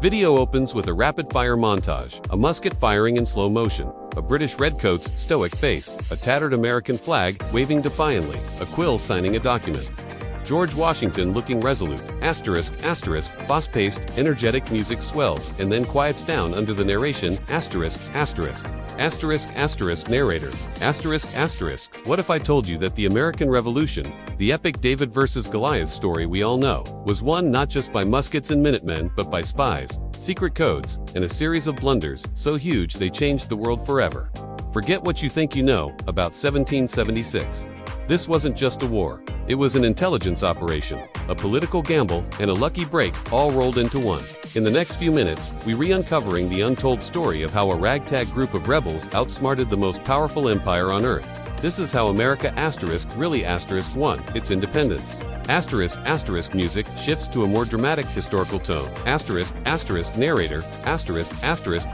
Video opens with a rapid-fire montage, a musket firing in slow motion, a British redcoat's stoic face, a tattered American flag waving defiantly, a quill signing a document. George Washington looking resolute, fast-paced, energetic music swells and then quiets down under the narration, narrator, what if I told you that the American Revolution, the epic David versus Goliath story we all know, was won not just by muskets and Minutemen but by spies, secret codes, and a series of blunders so huge they changed the world forever. Forget what you think you know about 1776. This wasn't just a war. It was an intelligence operation, a political gamble, and a lucky break all rolled into one. In the next few minutes, we re-uncovering the untold story of how a ragtag group of rebels outsmarted the most powerful empire on Earth. This is how America really won its independence. Music shifts to a more dramatic historical tone. Narrator,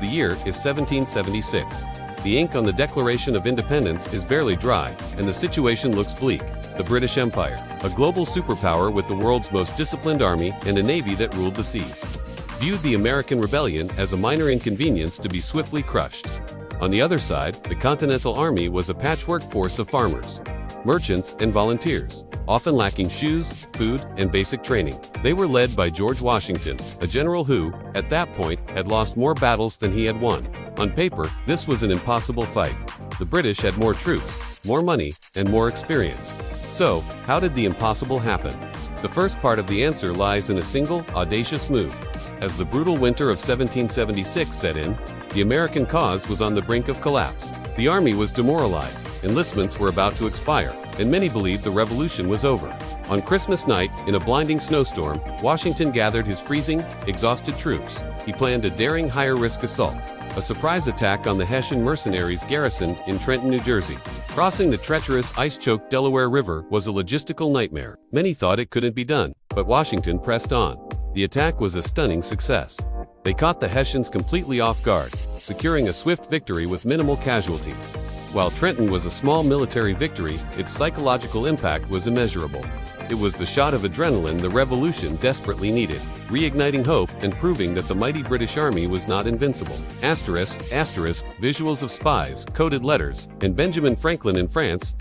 the year is 1776. The ink on the Declaration of Independence is barely dry, and the situation looks bleak. The British Empire, a global superpower with the world's most disciplined army and a navy that ruled the seas, viewed the American rebellion as a minor inconvenience to be swiftly crushed. On the other side, the Continental Army was a patchwork force of farmers, merchants, and volunteers, often lacking shoes, food, and basic training. They were led by George Washington, a general who, at that point, had lost more battles than he had won. On paper, this was an impossible fight. The British had more troops, more money, and more experience. So, how did the impossible happen? The first part of the answer lies in a single, audacious move. As the brutal winter of 1776 set in, the American cause was on the brink of collapse. The army was demoralized, enlistments were about to expire, and many believed the revolution was over. On Christmas night, in a blinding snowstorm, Washington gathered his freezing, exhausted troops. He planned a daring higher-risk assault, a surprise attack on the Hessian mercenaries garrisoned in Trenton, New Jersey. Crossing the treacherous, ice-choked Delaware River was a logistical nightmare. Many thought it couldn't be done, but Washington pressed on. The attack was a stunning success. They caught the Hessians completely off guard, securing a swift victory with minimal casualties. While Trenton was a small military victory, its psychological impact was immeasurable. It was the shot of adrenaline the revolution desperately needed, reigniting hope and proving that the mighty British Army was not invincible. Visuals of spies, coded letters, and Benjamin Franklin in France,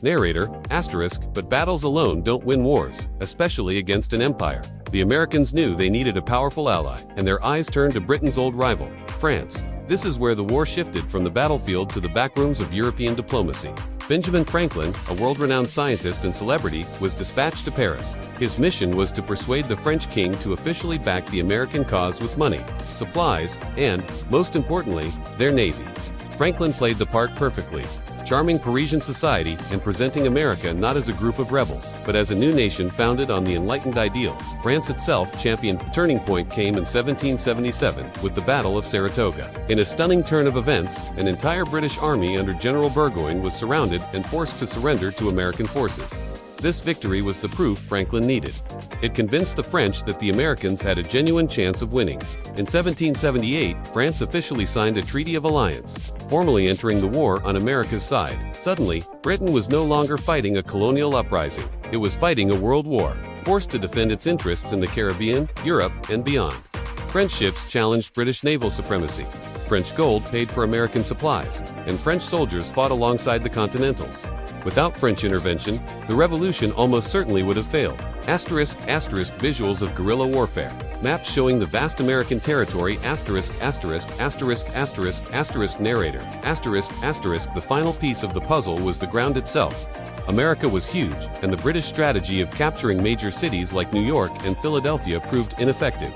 narrator, but battles alone don't win wars, especially against an empire. The Americans knew they needed a powerful ally, and their eyes turned to Britain's old rival, France. This is where the war shifted from the battlefield to the backrooms of European diplomacy. Benjamin Franklin, a world-renowned scientist and celebrity, was dispatched to Paris. His mission was to persuade the French king to officially back the American cause with money, supplies, and, most importantly, their navy. Franklin played the part perfectly, charming Parisian society and presenting America not as a group of rebels, but as a new nation founded on the enlightened ideals France itself championed. The turning point came in 1777 with the Battle of Saratoga. In a stunning turn of events, an entire British army under General Burgoyne was surrounded and forced to surrender to American forces. This victory was the proof Franklin needed. It convinced the French that the Americans had a genuine chance of winning. In 1778, France officially signed a treaty of alliance, formally entering the war on America's side. Suddenly, Britain was no longer fighting a colonial uprising. It was fighting a world war, forced to defend its interests in the Caribbean, Europe, and beyond. French ships challenged British naval supremacy. French gold paid for American supplies, and French soldiers fought alongside the Continentals. Without French intervention, the revolution almost certainly would have failed. Visuals of guerrilla warfare. Maps showing the vast American territory. Narrator. The final piece of the puzzle was the ground itself. America was huge, and the British strategy of capturing major cities like New York and Philadelphia proved ineffective.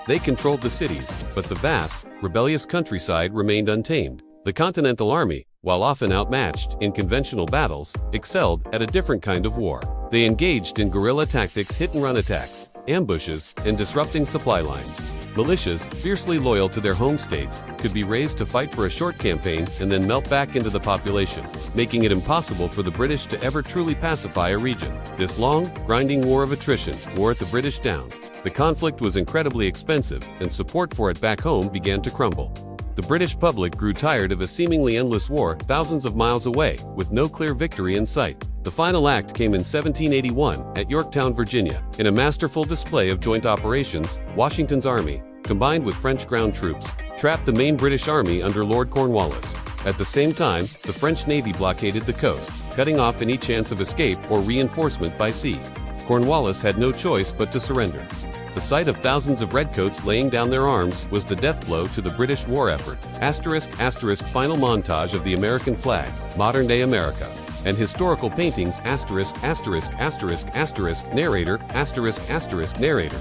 They controlled the cities, but the vast, rebellious countryside remained untamed. The Continental Army, while often outmatched in conventional battles, excelled at a different kind of war. They engaged in guerrilla tactics, hit-and-run attacks, ambushes, and disrupting supply lines. Militias, fiercely loyal to their home states, could be raised to fight for a short campaign and then melt back into the population, making it impossible for the British to ever truly pacify a region. This long, grinding war of attrition wore the British down. The conflict was incredibly expensive, and support for it back home began to crumble. The British public grew tired of a seemingly endless war thousands of miles away, with no clear victory in sight. The final act came in 1781 at Yorktown, Virginia. In a masterful display of joint operations, Washington's army, combined with French ground troops, trapped the main British army under Lord Cornwallis. At the same time, the French Navy blockaded the coast, cutting off any chance of escape or reinforcement by sea. Cornwallis had no choice but to surrender. The sight of thousands of redcoats laying down their arms was the death blow to the British war effort. Final montage of the American flag, modern-day America, and historical paintings narrator narrator.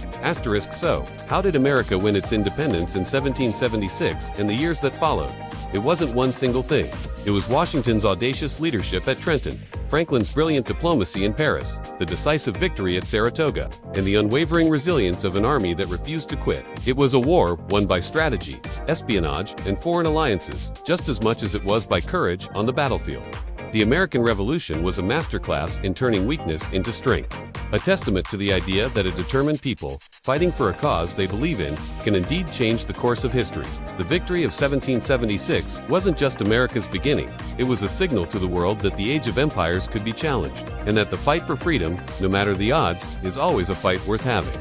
So, how did America win its independence in 1776 and the years that followed? It wasn't one single thing. It was Washington's audacious leadership at Trenton, Franklin's brilliant diplomacy in Paris, the decisive victory at Saratoga, and the unwavering resilience of an army that refused to quit. It was a war won by strategy, espionage, and foreign alliances, just as much as it was by courage on the battlefield. The American Revolution was a masterclass in turning weakness into strength, a testament to the idea that a determined people, fighting for a cause they believe in, can indeed change the course of history. The victory of 1776 wasn't just America's beginning, it was a signal to the world that the age of empires could be challenged, and that the fight for freedom, no matter the odds, is always a fight worth having.